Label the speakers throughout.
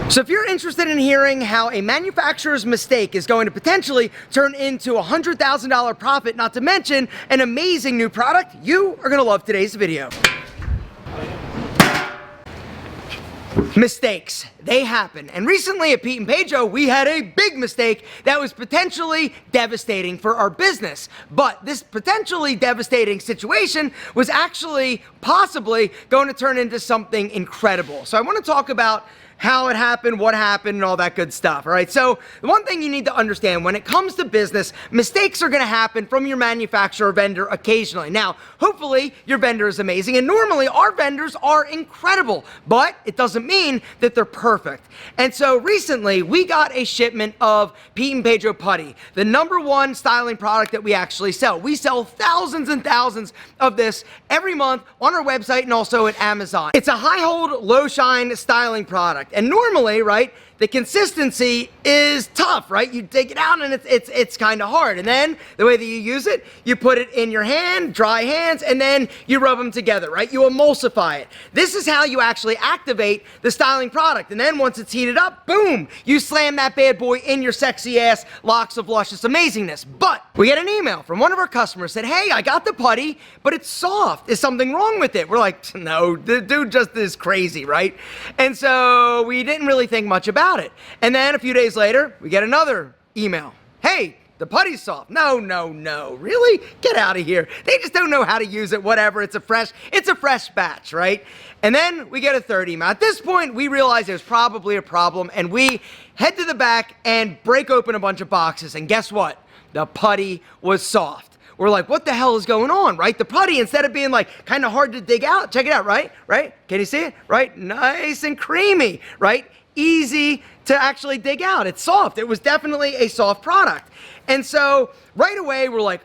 Speaker 1: So if you're interested in hearing how a manufacturer's mistake is going to potentially turn into a $100,000 profit, not to mention an amazing new product, you are going to love today's video. Mistakes, they happen. And recently at Pete and Pedro, we had a big mistake that was potentially devastating for our business. But this potentially devastating situation was actually possibly going to turn into something incredible. So I want to talk about how it happened, what happened, and all that good stuff, all right? So the one thing you need to understand, when it comes to business, mistakes are gonna happen from your manufacturer vendor occasionally. Now, hopefully your vendor is amazing, and normally our vendors are incredible, but it doesn't mean that they're perfect. And so recently, we got a shipment of Pete and Pedro Putty, the #1 styling product that we actually sell. We sell thousands and thousands of this every month on our website and also at Amazon. It's a high hold, low shine styling product. And normally, right, the consistency is tough, right? You take it out and it's kind of hard. And then the way that you use it, you put it in your hand, dry hands, and then you rub them together, right? You emulsify it. This is how you actually activate the styling product. And then once it's heated up, boom, you slam that bad boy in your sexy ass locks of luscious amazingness. But we get an email from one of our customers that, hey, I got the putty, but it's soft. Is something wrong with it? We're like, no, the dude just is crazy, right? And so we didn't really think much about it. And then a few days later, we get another email. Hey, the putty's soft. No, really? Get out of here. They just don't know how to use it, whatever. It's a fresh batch, right? And then we get a third email. At this point, we realize there's probably a problem, and we head to the back and break open a bunch of boxes. And guess what? The putty was soft. We're like, what the hell is going on, right? The putty, instead of being like kind of hard to dig out, check it out, right? Can you see it? Right? Nice and creamy, right? Easy to actually dig out. It's soft. It was definitely a soft product. And so right away we're like,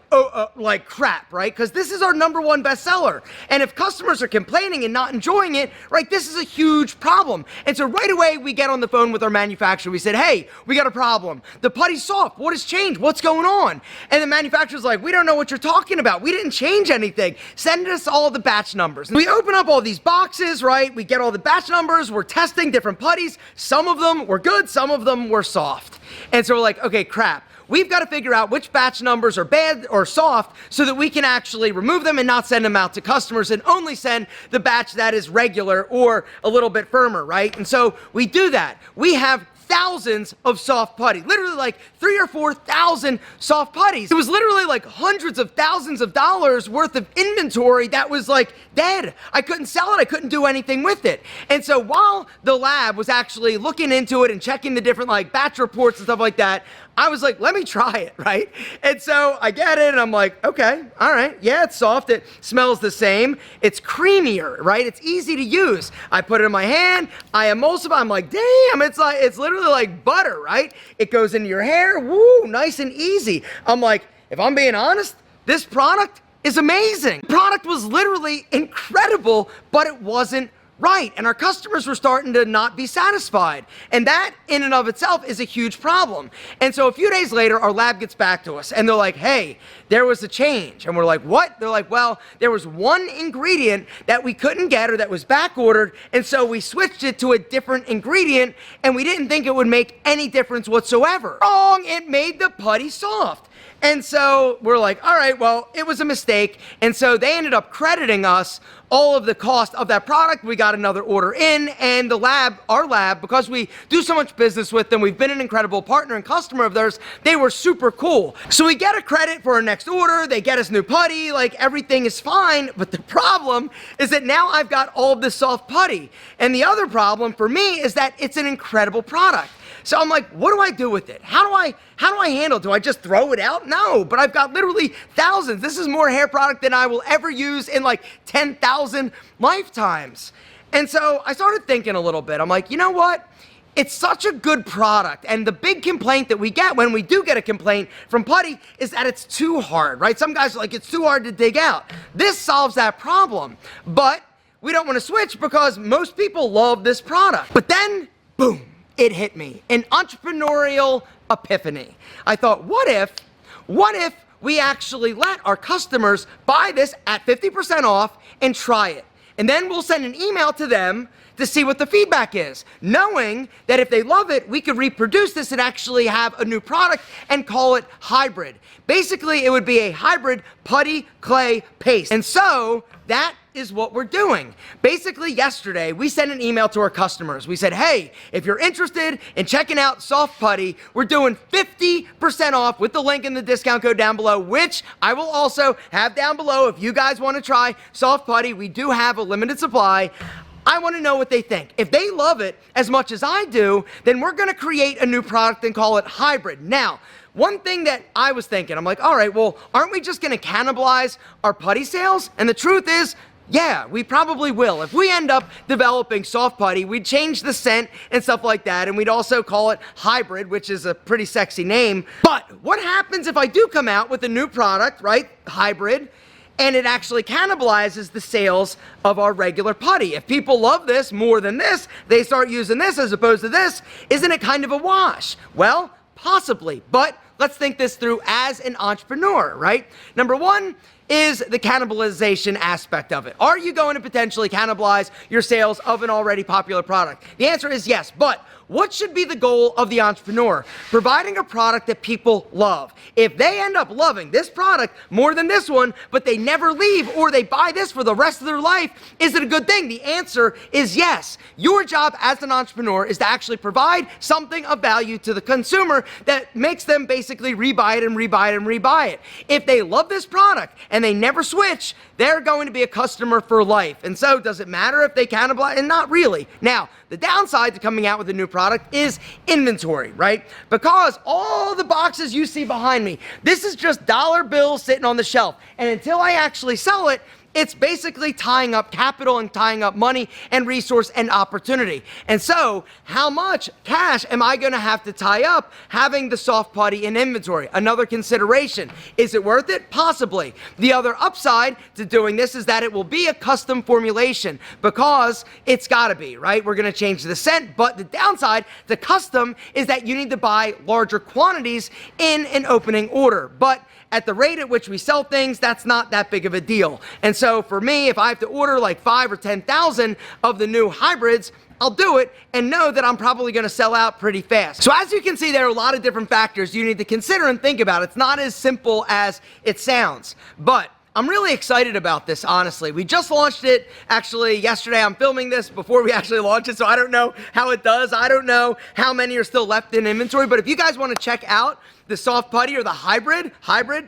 Speaker 1: like crap, right? Because this is our #1 bestseller. And if customers are complaining and not enjoying it, right, this is a huge problem. And so right away we get on the phone with our manufacturer. We said, hey, we got a problem. The putty's soft. What has changed? What's going on? And the manufacturer's like, we don't know what you're talking about. We didn't change anything. Send us all the batch numbers. And we open up all these boxes, right? We get all the batch numbers. We're testing different putties. Some of them were good. Some of them were soft. And so we're like, okay, crap. We've got to figure out which batch numbers are bad or soft so that we can actually remove them and not send them out to customers and only send the batch that is regular or a little bit firmer, right? And so we do that. We have thousands of soft putty, literally like 3,000 or 4,000 soft putties. It was literally like hundreds of thousands of dollars worth of inventory that was like dead. I couldn't sell it. I couldn't do anything with it. And so while the lab was actually looking into it and checking the different like batch reports and stuff like that, I was like, let me try it, right? And so I get it and I'm like, okay, all right, yeah, it's soft. It smells the same. It's creamier, right? It's easy to use. I put it in my hand, I emulsify, I'm like, damn, it's literally like butter, right? It goes into your hair, woo, nice and easy. I'm like, if I'm being honest, this product is amazing. The product was literally incredible, but it wasn't right. And our customers were starting to not be satisfied. And that in and of itself is a huge problem. And so a few days later, our lab gets back to us and they're like, hey, there was a change. And we're like, what? They're like, well, there was one ingredient that we couldn't get or that was back ordered. And so we switched it to a different ingredient and we didn't think it would make any difference whatsoever. Wrong, it made the putty soft. And so we're like, all right, well, it was a mistake. And so they ended up crediting us all of the cost of that product. We got another order in, and the lab, our lab, because we do so much business with them, we've been an incredible partner and customer of theirs, they were super cool. So we get a credit for our next order, they get us new putty, like everything is fine, but the problem is that now I've got all of this soft putty. And the other problem for me is that it's an incredible product. So I'm like, what do I do with it? How do I handle it? Do I just throw it out? No, but I've got literally thousands. This is more hair product than I will ever use in like 10,000 lifetimes. And so I started thinking a little bit. I'm like, you know what? It's such a good product. And the big complaint that we get when we do get a complaint from putty is that it's too hard, right? Some guys are like, it's too hard to dig out. This solves that problem. But we don't want to switch because most people love this product. But then, boom. It hit me, an entrepreneurial epiphany. I thought, what if we actually let our customers buy this at 50% off and try it? And then we'll send an email to them to see what the feedback is, knowing that if they love it, we could reproduce this and actually have a new product and call it hybrid. Basically, it would be a hybrid putty clay paste. And so that is what we're doing. Basically, yesterday, we sent an email to our customers. We said, hey, if you're interested in checking out Soft Putty, we're doing 50% off with the link in the discount code down below, which I will also have down below if you guys want to try Soft Putty. We do have a limited supply. I want to know what they think. If they love it as much as I do, then we're going to create a new product and call it hybrid. Now, one thing that I was thinking, I'm like, all right, well, aren't we just going to cannibalize our putty sales? And the truth is, yeah, we probably will. If we end up developing Soft Putty, we'd change the scent and stuff like that, and we'd also call it hybrid, which is a pretty sexy name. But what happens if I do come out with a new product, right, hybrid, and it actually cannibalizes the sales of our regular putty? If people love this more than this, they start using this as opposed to this, isn't it kind of a wash? Well, possibly, but let's think this through as an entrepreneur, right? Number one is the cannibalization aspect of it. Are you going to potentially cannibalize your sales of an already popular product? The answer is yes, but what should be the goal of the entrepreneur? Providing a product that people love. If they end up loving this product more than this one, but they never leave or they buy this for the rest of their life, is it a good thing? The answer is yes. Your job as an entrepreneur is to actually provide something of value to the consumer that makes them basically rebuy it and rebuy it and rebuy it. If they love this product and they never switch, they're going to be a customer for life. And so does it matter if they cannibalize? And not really. Now, the downside to coming out with a new product is inventory, right? Because all the boxes you see behind me, this is just dollar bills sitting on the shelf. And until I actually sell it, it's basically tying up capital and tying up money and resource and opportunity. And so, how much cash am I gonna have to tie up having the Soft Putty in inventory? Another consideration. Is it worth it? Possibly. The other upside to doing this is that it will be a custom formulation, because it's gotta be, right? We're gonna change the scent, but the downside to custom is that you need to buy larger quantities in an opening order. But at the rate at which we sell things, that's not that big of a deal. And so for me, if I have to order like 5 or 10,000 of the new hybrids, I'll do it and know that I'm probably going to sell out pretty fast. So as you can see, there are a lot of different factors you need to consider and think about. It's not as simple as it sounds, but I'm really excited about this, honestly. We just launched it actually yesterday. I'm filming this before we actually launch it, so I don't know how it does. I don't know how many are still left in inventory, but if you guys want to check out the Soft Putty or the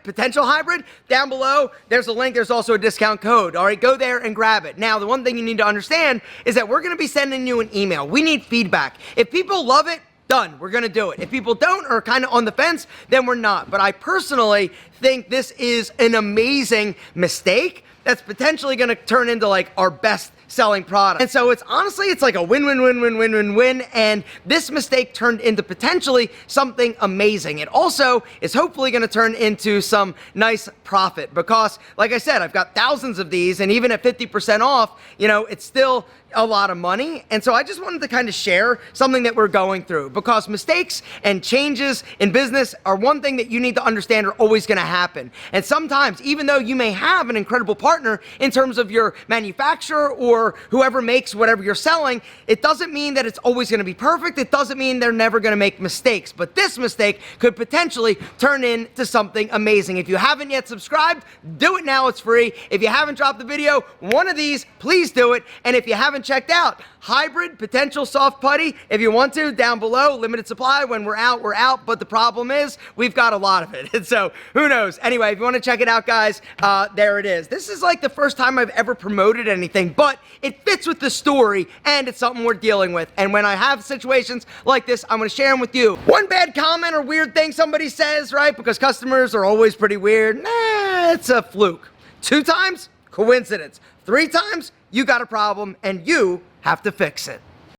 Speaker 1: potential hybrid, down below, there's a link. There's also a discount code. All right, go there and grab it. Now, the one thing you need to understand is that we're going to be sending you an email. We need feedback. If people love it, done. We're going to do it. If people don't or are kind of on the fence, then we're not. But I personally think this is an amazing mistake that's potentially going to turn into like our best selling product. And so it's honestly, it's like a win-win-win-win-win-win-win, and this mistake turned into potentially something amazing. It also is hopefully going to turn into some nice profit, because like I said, I've got thousands of these, and even at 50% off, you know, it's still a lot of money. And so I just wanted to kind of share something that we're going through, because mistakes and changes in business are one thing that you need to understand are always going to happen. And sometimes, even though you may have an incredible partner in terms of your manufacturer or whoever makes whatever you're selling, it doesn't mean that it's always going to be perfect. It doesn't mean they're never going to make mistakes. But this mistake could potentially turn into something amazing. If you haven't yet subscribed, do it now. It's free. If you haven't dropped the video, one of these, please do it. And if you haven't checked out hybrid potential Soft Putty, if you want to, down below, limited supply. When we're out, but the problem is we've got a lot of it. And so who knows? Anyway, if you want to check it out, guys, there it is. This is like the first time I've ever promoted anything, but it fits with the story and it's something we're dealing with. And when I have situations like this, I'm going to share them with you. One bad comment or weird thing somebody says, right? Because customers are always pretty weird. Nah, it's a fluke. 2 times, coincidence. 3 times, you got a problem and you have to fix it.